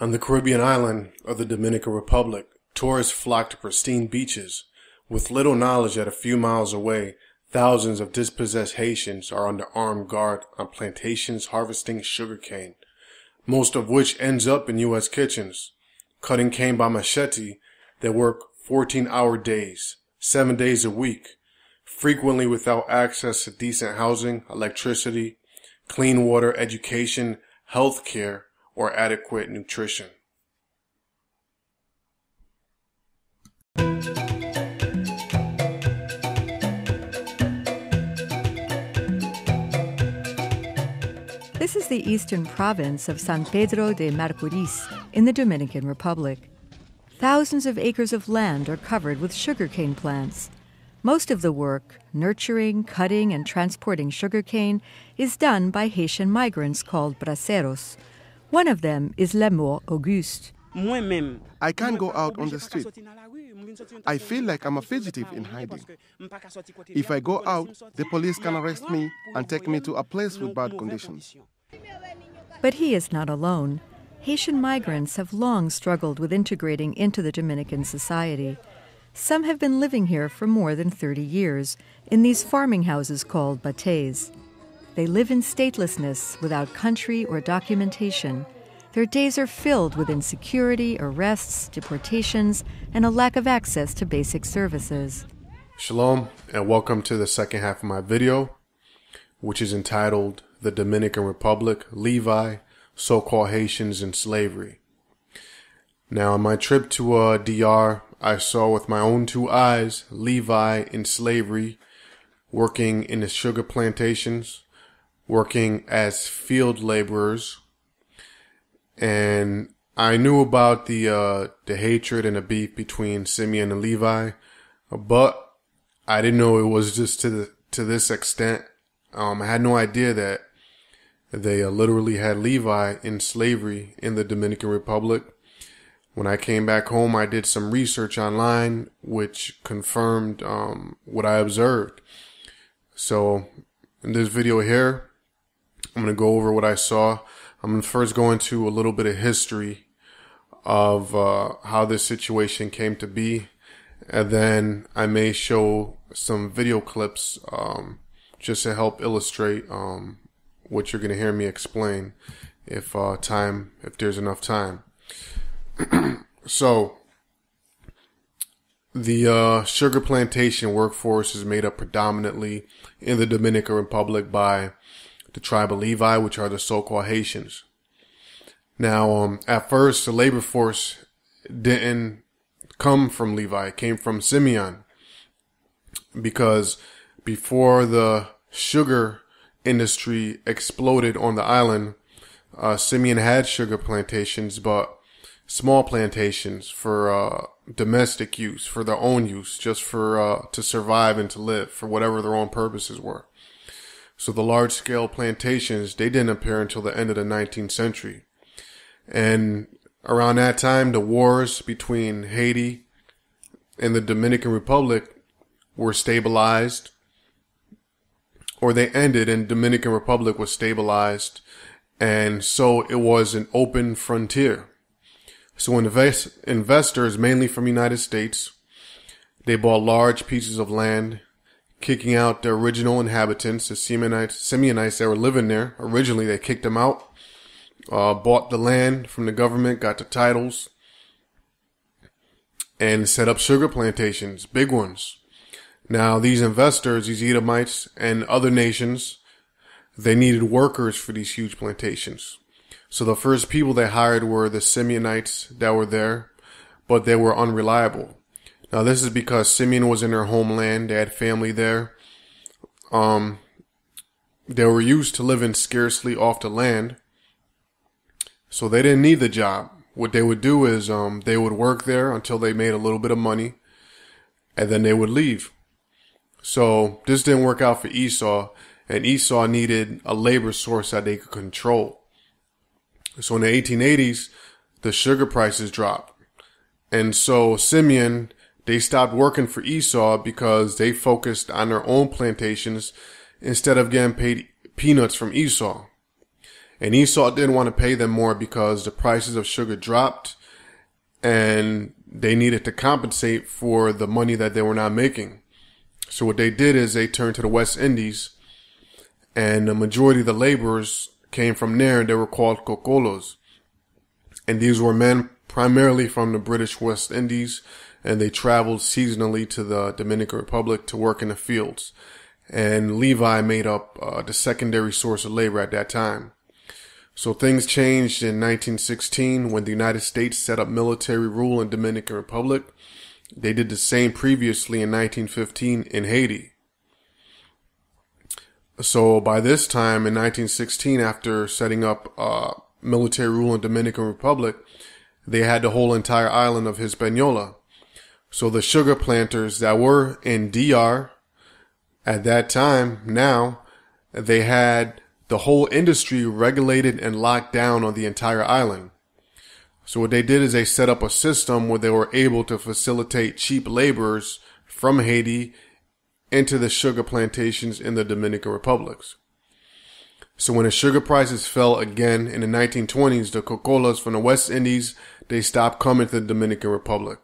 On the Caribbean island of the Dominican Republic, tourists flock to pristine beaches. With little knowledge that a few miles away, thousands of dispossessed Haitians are under armed guard on plantations harvesting sugarcane, most of which ends up in U.S. kitchens. Cutting cane by machete, they work 14-hour days, 7 days a week, frequently without access to decent housing, electricity, clean water, education, health care, or adequate nutrition. This is the eastern province of San Pedro de Macorís in the Dominican Republic. Thousands of acres of land are covered with sugarcane plants. Most of the work, nurturing, cutting, and transporting sugarcane, is done by Haitian migrants called braceros. One of them is Lemor Auguste. I can't go out on the street. I feel like I'm a fugitive in hiding. If I go out, the police can arrest me and take me to a place with bad conditions. But he is not alone. Haitian migrants have long struggled with integrating into the Dominican society. Some have been living here for more than 30 years in these farming houses called batés. They live in statelessness without country or documentation. Their days are filled with insecurity, arrests, deportations, and a lack of access to basic services. Shalom, and welcome to the second half of my video, which is entitled The Dominican Republic, Levi, So-Called Haitians in Slavery. Now, on my trip to DR, I saw with my own two eyes Levi in slavery, working in the sugar plantations, working as field laborers. And I knew about the hatred and the beef between Simeon and Levi, but I didn't know it was just to this extent. I had no idea that they literally had Levi in slavery in the Dominican Republic. When I came back home, I did some research online, which confirmed what I observed. So in this video here, I'm going to go over what I saw. I'm going to first go into a little bit of history of how this situation came to be. And then I may show some video clips just to help illustrate what you're going to hear me explain if there's enough time. So the sugar plantation workforce is made up predominantly in the Dominican Republic by the tribe of Levi, which are the so-called Haitians. Now, at first, the labor force didn't come from Levi. It came from Simeon, because before the sugar industry exploded on the island, Simeon had sugar plantations, but small plantations for domestic use, for their own use, just for to survive and to live, for whatever their own purposes were. So the large-scale plantations, they didn't appear until the end of the 19th century. And around that time, the wars between Haiti and the Dominican Republic were stabilized, or they ended and Dominican Republic was stabilized. And so it was an open frontier. So investors, mainly from the United States, they bought large pieces of land, kicking out the original inhabitants, the Simeonites that were living there. Originally, they kicked them out, bought the land from the government, got the titles, and set up sugar plantations, big ones. Now, these investors, these Edomites and other nations, they needed workers for these huge plantations. So the first people they hired were the Simeonites that were there, but they were unreliable. Now, this is because Simeon was in their homeland. They had family there. They were used to living scarcely off the land, so they didn't need the job. What they would do is they would work there until they made a little bit of money, and then they would leave. So this didn't work out for Esau, and Esau needed a labor source that they could control. So in the 1880s, the sugar prices dropped. And so Simeon, they stopped working for Esau because they focused on their own plantations instead of getting paid peanuts from Esau. And Esau didn't want to pay them more because the prices of sugar dropped and they needed to compensate for the money that they were not making. So what they did is they turned to the West Indies, and the majority of the laborers came from there, and they were called cocolos. And these were men primarily from the British West Indies, and they traveled seasonally to the Dominican Republic to work in the fields. And Levi made up the secondary source of labor at that time. So things changed in 1916 when the United States set up military rule in Dominican Republic. They did the same previously in 1915 in Haiti. So by this time in 1916, after setting up military rule in Dominican Republic, they had the whole entire island of Hispaniola. So the sugar planters that were in DR at that time, now they had the whole industry regulated and locked down on the entire island. So what they did is they set up a system where they were able to facilitate cheap laborers from Haiti into the sugar plantations in the Dominican Republic. So when the sugar prices fell again in the 1920s, the cocolas from the West Indies, they stopped coming to the Dominican Republic.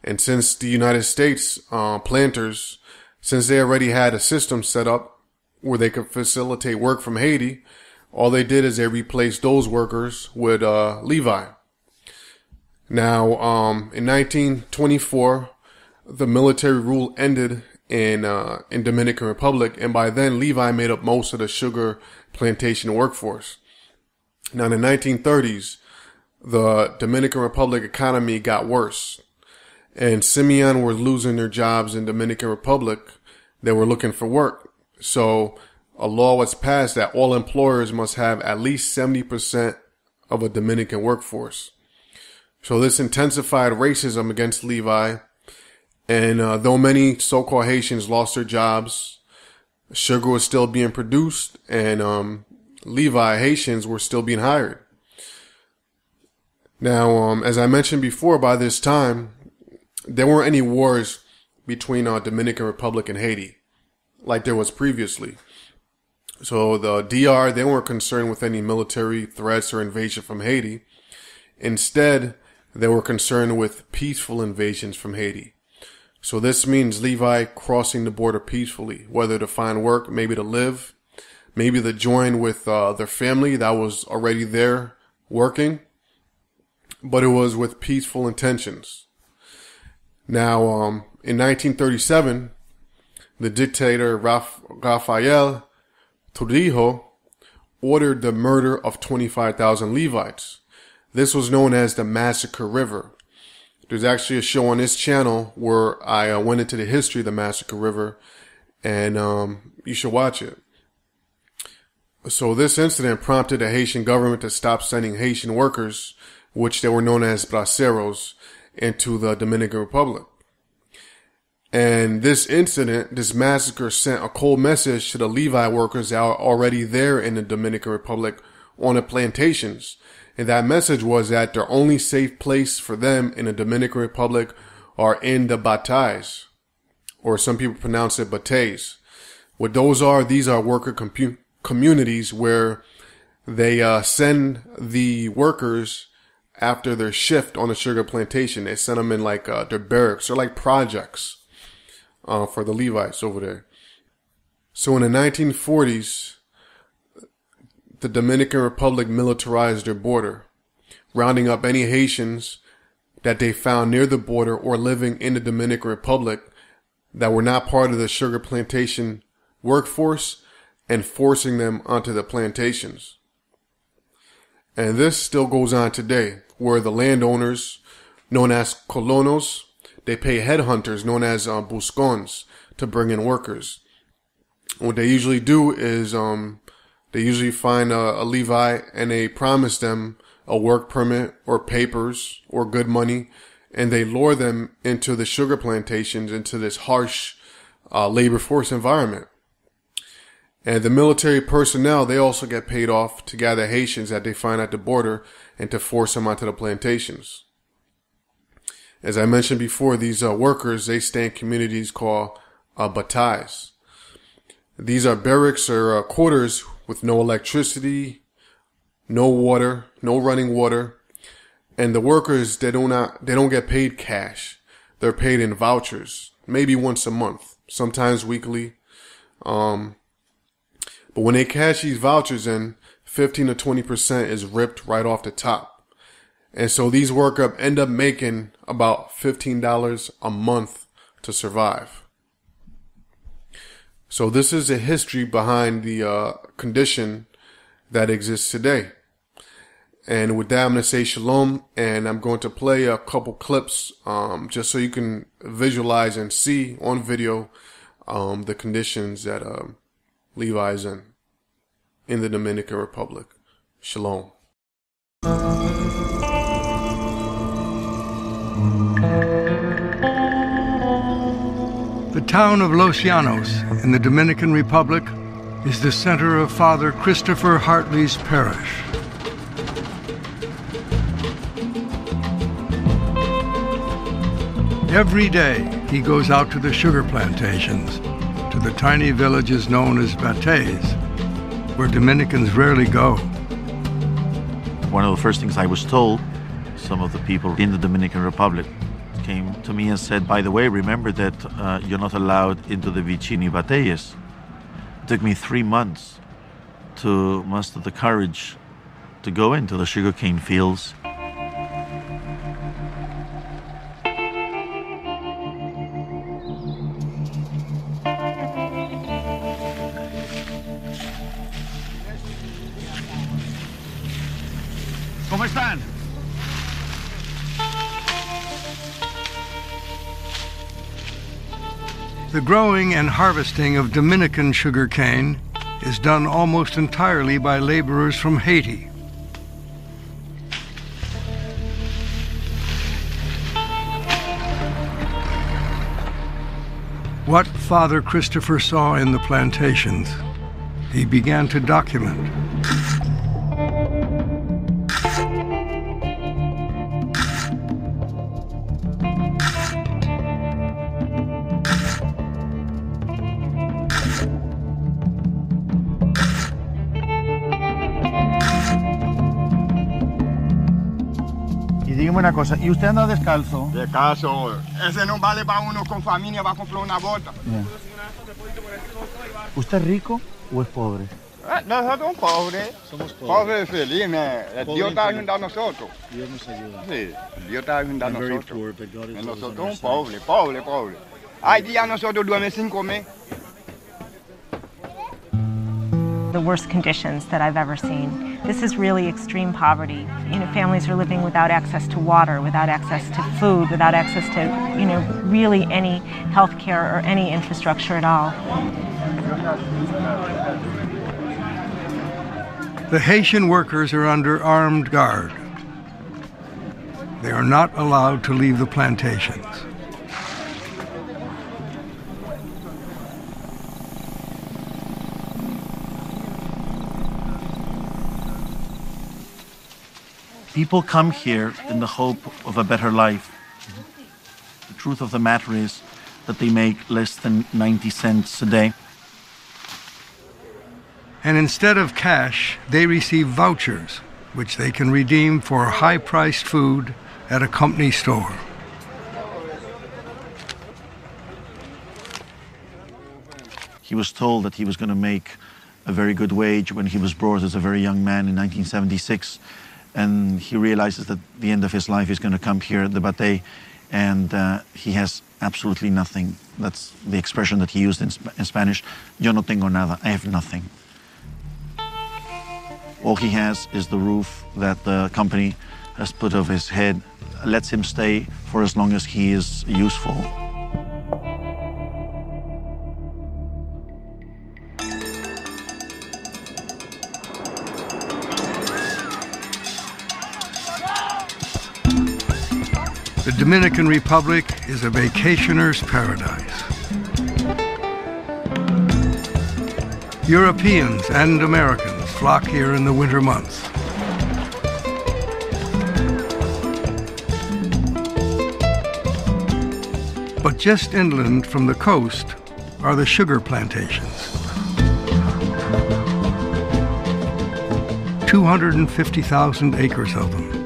And since the United States planters, since they already had a system set up where they could facilitate work from Haiti, all they did is they replaced those workers with Levi. Now, in 1924, the military rule ended in Dominican Republic, and by then Levi made up most of the sugar plantation workforce. Now, in the 1930s, the Dominican Republic economy got worse, and Simeon were losing their jobs in Dominican Republic. They were looking for work. So a law was passed that all employers must have at least 70% of a Dominican workforce. So this intensified racism against Levi. And though many so-called Haitians lost their jobs, sugar was still being produced, and Levi Haitians were still being hired. Now, as I mentioned before, by this time, there weren't any wars between Dominican Republic and Haiti like there was previously. So the DR, they weren't concerned with any military threats or invasion from Haiti. Instead, they were concerned with peaceful invasions from Haiti. So this means Levi crossing the border peacefully, whether to find work, maybe to live, maybe to join with their family that was already there working, but it was with peaceful intentions. Now, in 1937, the dictator Rafael Trujillo ordered the murder of 25,000 Levites. This was known as the Massacre River. There's actually a show on this channel where I went into the history of the Massacre River, and you should watch it. So this incident prompted the Haitian government to stop sending Haitian workers, which they were known as braceros, into the Dominican Republic. And this incident, this massacre, sent a cold message to the Levi workers that are already there in the Dominican Republic on the plantations. And that message was that their only safe place for them in the Dominican Republic are in the batais, or some people pronounce it batais. What those are, these are worker communities where they send the workers after their shift on the sugar plantation. They send them in like their barracks or like projects for the Levites over there. So in the 1940s, the Dominican Republic militarized their border, rounding up any Haitians that they found near the border or living in the Dominican Republic that were not part of the sugar plantation workforce and forcing them onto the plantations. And this still goes on today, where the landowners, known as colonos, they pay headhunters, known as buscons, to bring in workers. What they usually do is they usually find a Levi and they promise them a work permit or papers or good money, and they lure them into the sugar plantations, into this harsh labor force environment. And the military personnel, they also get paid off to gather Haitians that they find at the border and to force them onto the plantations. As I mentioned before, these workers, they stay in communities called batais. These are barracks or quarters with no electricity, no water, no running water. And the workers, they don't get paid cash. They're paid in vouchers, maybe once a month, sometimes weekly. But when they cash these vouchers in, 15 to 20% is ripped right off the top. And so these workers end up making about $15 a month to survive. So this is a history behind the condition that exists today. And with that, I'm going to say shalom, and I'm going to play a couple clips just so you can visualize and see on video the conditions that Levi is in the Dominican Republic. Shalom. The town of Los Llanos in the Dominican Republic is the center of Father Christopher Hartley's parish. Every day, he goes out to the sugar plantations, to the tiny villages known as bateys, where Dominicans rarely go. One of the first things I was told, some of the people in the Dominican Republic came to me and said, by the way, remember that you're not allowed into the Vicini batallas. It took me 3 months to muster the courage to go into the sugarcane fields. ¿Cómo están? The growing and harvesting of Dominican sugarcane is done almost entirely by laborers from Haiti. What Father Christopher saw in the plantations, he began to document. Dígame una cosa, ¿y usted anda descalzo? Descalzo, ese no vale para uno con familia, va a comprar una bota. Yeah. ¿Usted es rico o es pobre? Nosotros somos pobres. Somos Pobres felices. Dios está ayudando a nosotros. Dios nos ayuda. Sí, Dios está ayudando a I'm very nosotros. poor, but God is always Nosotros on our somos side. pobres. Hay días nosotros duermen sin comer. The worst conditions that I've ever seen. This is really extreme poverty. You know, families are living without access to water, without access to food, without access to, you know, really any health care or any infrastructure at all. The Haitian workers are under armed guard. They are not allowed to leave the plantations. People come here in the hope of a better life. The truth of the matter is that they make less than 90 cents a day. And instead of cash, they receive vouchers, which they can redeem for high-priced food at a company store. He was told that he was going to make a very good wage when he was brought as a very young man in 1976. And he realizes that the end of his life is going to come here at the Batey, and he has absolutely nothing. That's the expression that he used in Spanish. Yo no tengo nada. I have nothing. All he has is the roof that the company has put over his head, lets him stay for as long as he is useful. The Dominican Republic is a vacationer's paradise. Europeans and Americans flock here in the winter months. But just inland from the coast are the sugar plantations. 250,000 acres of them.